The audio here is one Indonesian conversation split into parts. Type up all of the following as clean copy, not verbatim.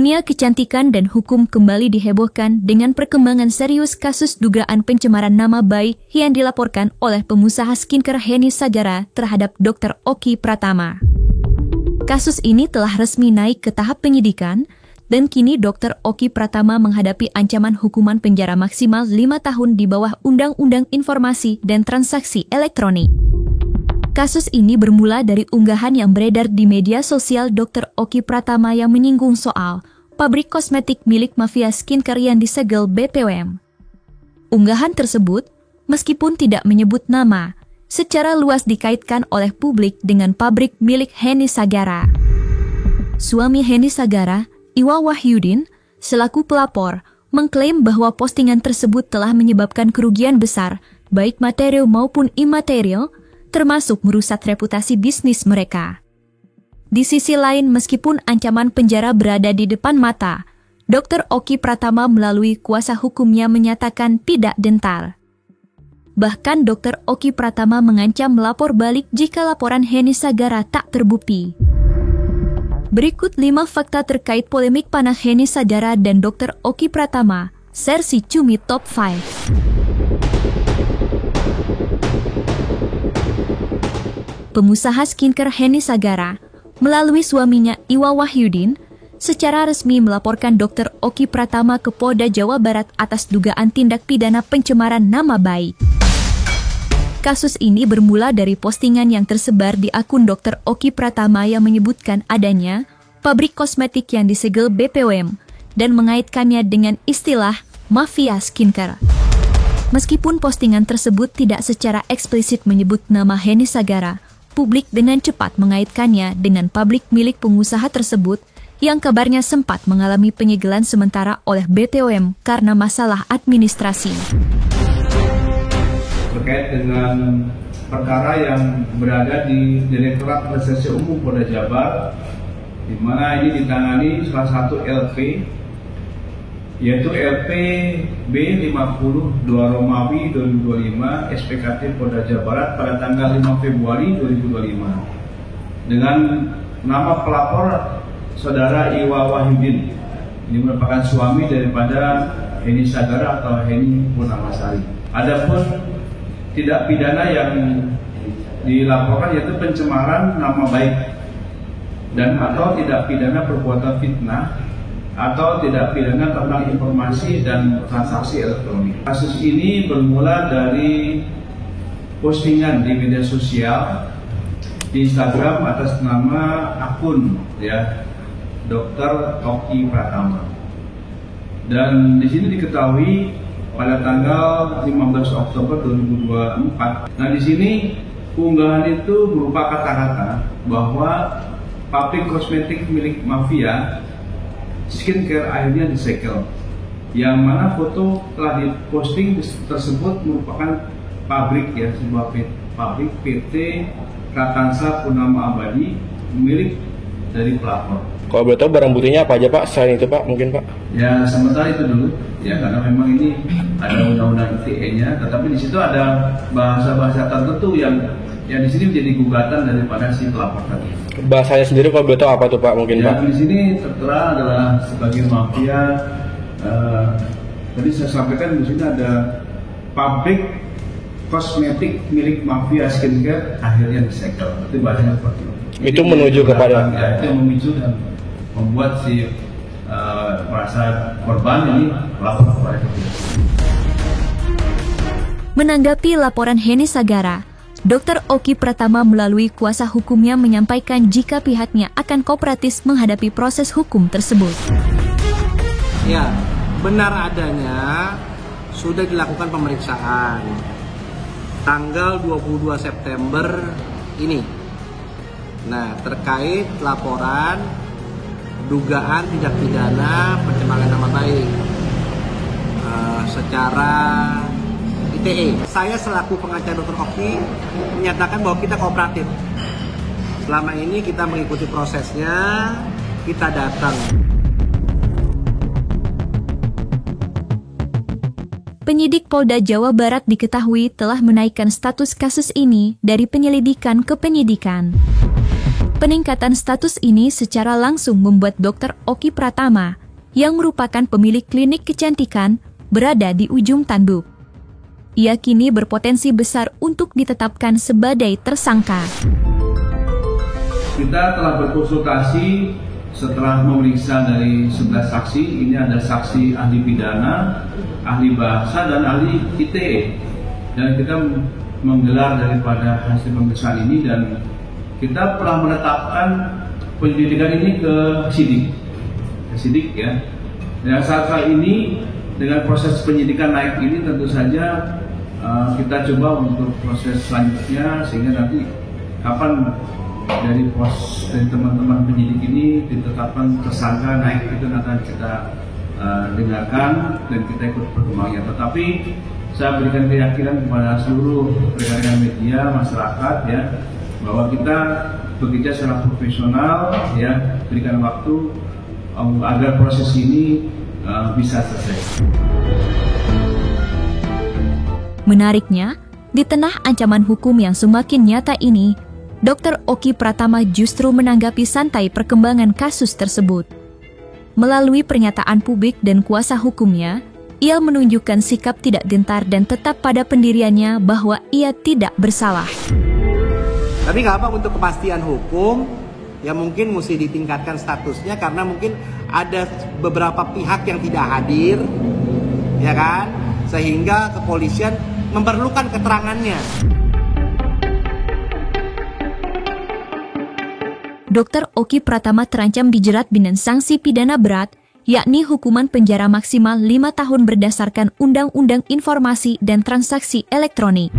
Dunia kecantikan dan hukum kembali dihebohkan dengan perkembangan serius kasus dugaan pencemaran nama baik yang dilaporkan oleh pengusaha skincare Henny Sagara terhadap Dr. Oki Pratama. Kasus ini telah resmi naik ke tahap penyidikan dan kini Dr. Oki Pratama menghadapi ancaman hukuman penjara maksimal 5 tahun di bawah Undang-Undang Informasi dan Transaksi Elektronik. Kasus ini bermula dari unggahan yang beredar di media sosial Dr. Oki Pratama yang menyinggung soal pabrik kosmetik milik mafia skincare yang disegel BPOM. Unggahan tersebut, meskipun tidak menyebut nama, secara luas dikaitkan oleh publik dengan pabrik milik Henny Sagara. Suami Henny Sagara, Iwa Wahyudin, selaku pelapor, mengklaim bahwa postingan tersebut telah menyebabkan kerugian besar, baik material maupun imaterial, termasuk merusak reputasi bisnis mereka. Di sisi lain, meskipun ancaman penjara berada di depan mata, Dr. Oki Pratama melalui kuasa hukumnya menyatakan tidak gentar. Bahkan Dr. Oki Pratama mengancam melapor balik jika laporan Henny Sagara tak terbukti. Berikut 5 fakta terkait polemik panah Henny Sagara dan Dr. Oki Pratama, Sersi Cumi Top 5. Pengusaha skincare Henny Sagara, melalui suaminya Iwa Wahyudin, secara resmi melaporkan Dr. Oki Pratama ke Polda Jawa Barat atas dugaan tindak pidana pencemaran nama baik. Kasus ini bermula dari postingan yang tersebar di akun Dr. Oki Pratama yang menyebutkan adanya pabrik kosmetik yang disegel BPOM dan mengaitkannya dengan istilah mafia skincare. Meskipun postingan tersebut tidak secara eksplisit menyebut nama Henny Sagara, publik dengan cepat mengaitkannya dengan pabrik milik pengusaha tersebut yang kabarnya sempat mengalami penyegelan sementara oleh BPOM karena masalah administrasi. Terkait dengan perkara yang berada di Direktorat Reserse Umum Polda Jabar, di mana ini ditangani salah satu LP, yaitu LP B50 2 Romawi 2025 SPKT Polda Jawa Barat pada tanggal 5 Februari 2025 dengan nama pelapor Saudara Iwa Wahyudin. Ini merupakan suami daripada Henny Sagara atau Henny Purnamasari. Adapun tindak pidana yang dilaporkan yaitu pencemaran nama baik dan atau tindak pidana perbuatan fitnah atau tidak pidana tentang informasi dan transaksi elektronik. Kasus ini bermula dari postingan di media sosial di Instagram atas nama akun Dr. Oki Pratama. Dan di sini diketahui pada tanggal 15 Oktober 2024. Nah, di sini unggahan itu berupa kata-kata bahwa pabrik kosmetik milik mafia skincare akhirnya disegel, yang mana foto telah diposting tersebut merupakan pabrik sebuah pabrik PT Pratansa Purnama Abadi milik dari pelapor. Kalau boleh tahu barang buktinya apa aja Pak? Selain itu Pak, mungkin Pak? Ya sementara itu dulu karena memang ini ada undang-undang ITE-nya, tetapi di situ ada bahasa-bahasa tertentu yang di sini menjadi gugatan daripada si pelapor tadi. Bahasanya sendiri kalau boleh tahu apa tuh Pak, mungkin Pak? Di sini tertera adalah sebagai mafia. Tadi saya sampaikan di sini ada pabrik kosmetik milik mafia skincare akhirnya disegel. Itu bahasanya seperti itu. Itu menuju kepada itu memicu dan membuat si merasa korban ini lapor kepada kita. Menanggapi laporan Henny Sagara, Dr. Oki Pratama melalui kuasa hukumnya menyampaikan jika pihaknya akan kooperatif menghadapi proses hukum tersebut. Ya, benar adanya sudah dilakukan pemeriksaan tanggal 22 September ini. Nah, terkait laporan dugaan tindak pidana pencemaran nama baik secara ITE. Saya selaku pengacara Dr. Oki menyatakan bahwa kita kooperatif. Selama ini kita mengikuti prosesnya, kita datang. Penyidik Polda Jawa Barat diketahui telah menaikkan status kasus ini dari penyelidikan ke penyidikan. Peningkatan status ini secara langsung membuat Dr. Oki Pratama, yang merupakan pemilik klinik kecantikan, berada di ujung tanduk. Ia kini berpotensi besar untuk ditetapkan sebagai tersangka. Kita telah berkonsultasi setelah memeriksa dari 11 saksi. Ini ada saksi ahli pidana, ahli bahasa, dan ahli ITE. Dan kita menggelar daripada hasil pemeriksaan ini, dan kita telah menetapkan penyelidikan ini ke sidik ya. Dan saat ini dengan proses penyidikan naik ini tentu saja kita coba untuk proses selanjutnya, sehingga nanti kapan dari teman-teman penyidik ini ditetapkan tersangka naik itu akan kita dengarkan dan kita ikut perkembangannya. Tetapi saya berikan keyakinan kepada seluruh rekan-rekan media, masyarakat ya, bahwa kita bekerja secara profesional ya, berikan waktu agar proses ini bisa selesai. Menariknya, di tengah ancaman hukum yang semakin nyata ini, Dr. Oki Pratama justru menanggapi santai perkembangan kasus tersebut. Melalui pernyataan publik dan kuasa hukumnya, ia menunjukkan sikap tidak gentar dan tetap pada pendiriannya bahwa ia tidak bersalah. Tapi nggak apa, untuk kepastian hukum, ya mungkin mesti ditingkatkan statusnya karena mungkin ada beberapa pihak yang tidak hadir, ya kan? Sehingga kepolisian memerlukan keterangannya. Dr. Oki Pratama terancam dijerat dengan sanksi pidana berat, yakni hukuman penjara maksimal 5 tahun berdasarkan Undang-Undang Informasi dan Transaksi Elektronik.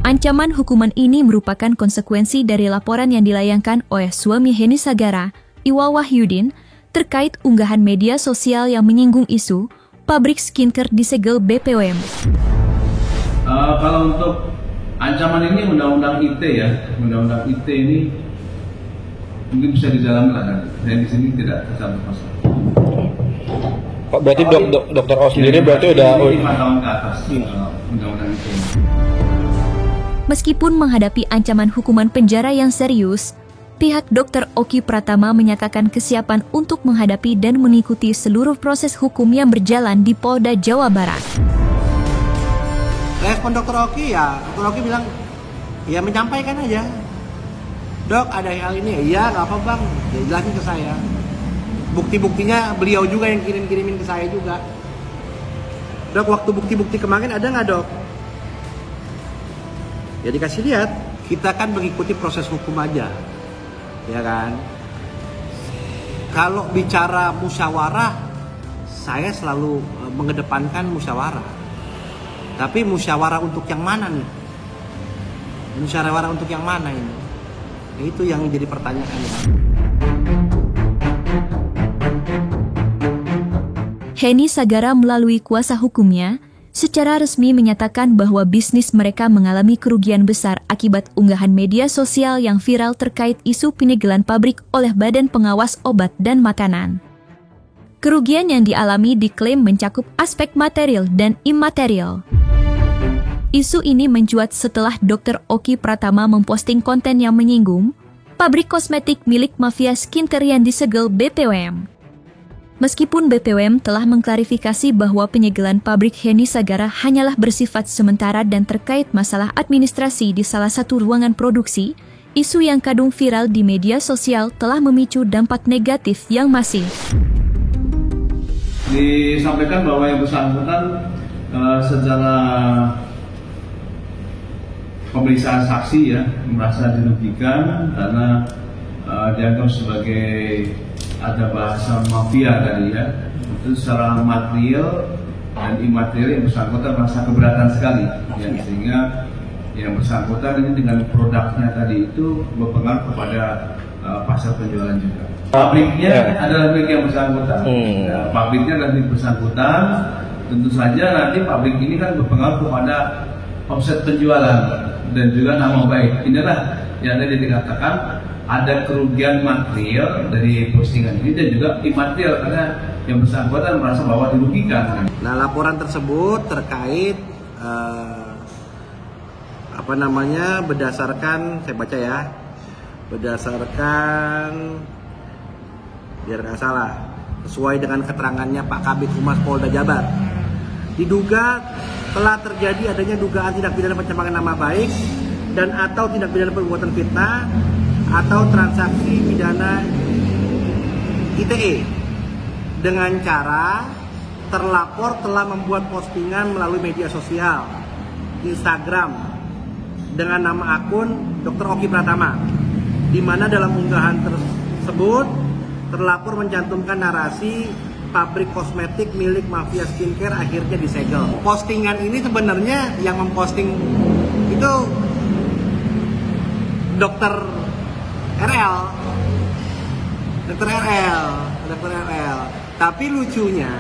Ancaman hukuman ini merupakan konsekuensi dari laporan yang dilayangkan oleh suami Heni Sagara, Iwa Wahyudin, terkait unggahan media sosial yang menyinggung isu pabrik skincare disegel BPOM. Kalau untuk ancaman ini Undang-Undang ITE ya, Undang-Undang ITE ini mungkin bisa didalami lah, dan di sini tidak tercatat masalah. Pak, berarti Dr. O sendiri berarti udah 5 tahun ke atas Undang-Undang ITE. Meskipun menghadapi ancaman hukuman penjara yang serius, pihak Dr. Oki Pratama menyatakan kesiapan untuk menghadapi dan mengikuti seluruh proses hukum yang berjalan di Polda Jawa Barat. Respon Dr. Oki ya, Dr. Oki bilang, ya menyampaikan aja. Dok, ada hal ini, iya nggak apa bang, ya jelasin ke saya. Bukti-buktinya beliau juga yang kirimin ke saya juga. Dok, waktu bukti-bukti kemarin ada nggak dok? Ya dikasih lihat, kita kan mengikuti proses hukum aja, ya kan. Kalau bicara musyawarah, saya selalu mengedepankan musyawarah. Tapi musyawarah untuk yang mana nih? Musyawarah untuk yang mana ini? Itu yang jadi pertanyaannya. Heni Sagara melalui kuasa hukumnya secara resmi menyatakan bahwa bisnis mereka mengalami kerugian besar akibat unggahan media sosial yang viral terkait isu penyegelan pabrik oleh Badan Pengawas Obat dan Makanan. Kerugian yang dialami diklaim mencakup aspek material dan imaterial. Isu ini mencuat setelah Dr. Oki Pratama memposting konten yang menyinggung pabrik kosmetik milik mafia skincare yang disegel BPOM. Meskipun BPOM telah mengklarifikasi bahwa penyegelan pabrik Heni Sagara hanyalah bersifat sementara dan terkait masalah administrasi di salah satu ruangan produksi, isu yang kadung viral di media sosial telah memicu dampak negatif yang masif. Disampaikan bahwa yang bersangkutan secara pemeriksaan saksi ya merasa dirugikan karena dianggap sebagai ada bahasa mafia tadi ya, itu secara material dan imaterial yang bersangkutan merasa keberatan sekali ya, sehingga yang bersangkutan ini dengan produknya tadi itu berpengaruh kepada pasar penjualan juga. Pabriknya adalah milik yang bersangkutan, pabriknya adalah milik bersangkutan. Tentu saja nanti pabrik ini kan berpengaruh kepada omset penjualan dan juga nama baik. Inilah yang tadi dikatakan ada kerugian material dari postingan ini dan juga imaterial karena yang bersangkutan merasa bahwa dirugikan. Nah, laporan tersebut terkait berdasarkan saya baca ya, berdasarkan, biar nggak salah, sesuai dengan keterangannya Pak Kabid Humas Polda Jabar, diduga telah terjadi adanya dugaan tindak pidana pencemaran nama baik dan atau tindak pidana perbuatan fitnah atau transaksi pidana ITE dengan cara terlapor telah membuat postingan melalui media sosial Instagram dengan nama akun Dr. Oki Pratama, di mana dalam unggahan tersebut terlapor mencantumkan narasi pabrik kosmetik milik mafia skincare akhirnya disegel. Postingan ini sebenarnya yang memposting itu Dr. RL. Tapi lucunya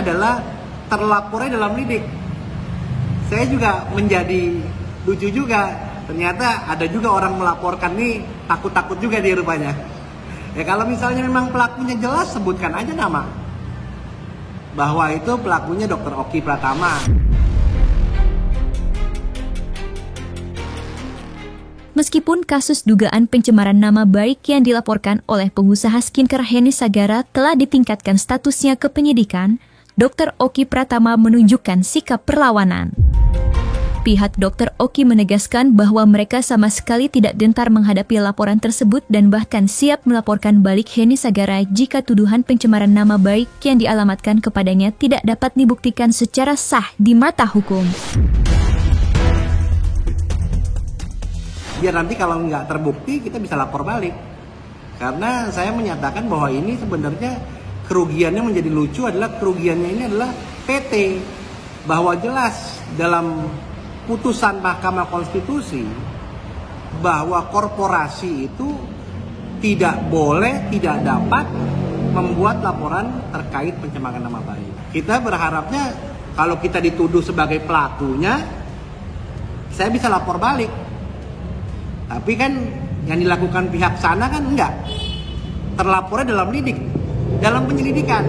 adalah terlapornya dalam lidik. Saya juga menjadi lucu juga. Ternyata ada juga orang melaporkan nih takut-takut juga dia rupanya. Ya kalau misalnya memang pelakunya jelas, sebutkan aja nama. Bahwa itu pelakunya Dr. Oki Pratama. Meskipun kasus dugaan pencemaran nama baik yang dilaporkan oleh pengusaha skincare Heni Sagara telah ditingkatkan statusnya ke penyidikan, Dr. Oki Pratama menunjukkan sikap perlawanan. Pihak Dr. Oki menegaskan bahwa mereka sama sekali tidak gentar menghadapi laporan tersebut dan bahkan siap melaporkan balik Heni Sagara jika tuduhan pencemaran nama baik yang dialamatkan kepadanya tidak dapat dibuktikan secara sah di mata hukum. Biar nanti kalau nggak terbukti kita bisa lapor balik. Karena saya menyatakan bahwa ini sebenarnya kerugiannya menjadi lucu adalah kerugiannya ini adalah PT. Bahwa jelas dalam putusan Mahkamah Konstitusi bahwa korporasi itu tidak boleh, tidak dapat membuat laporan terkait pencemaran nama baik. Kita berharapnya kalau kita dituduh sebagai pelakunya, saya bisa lapor balik. Tapi kan yang dilakukan pihak sana kan enggak. Terlapornya dalam lidik, dalam penyelidikan.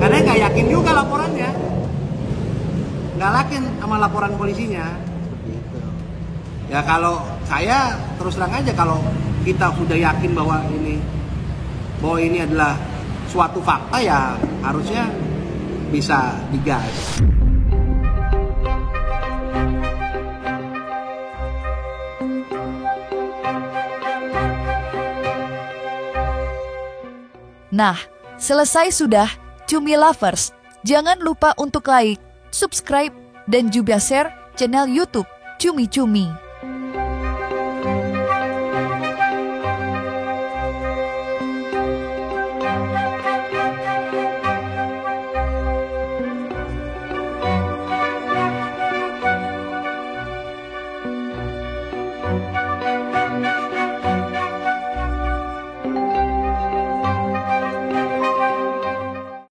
Karena nggak yakin juga laporannya. Nggak yakin sama laporan polisinya. Seperti itu. Ya kalau saya terus terang aja, kalau kita sudah yakin bahwa ini adalah suatu fakta, ya harusnya bisa digas. Nah, selesai sudah Cumi Lovers. Jangan lupa untuk like, subscribe, dan juga share channel YouTube Cumi Cumi.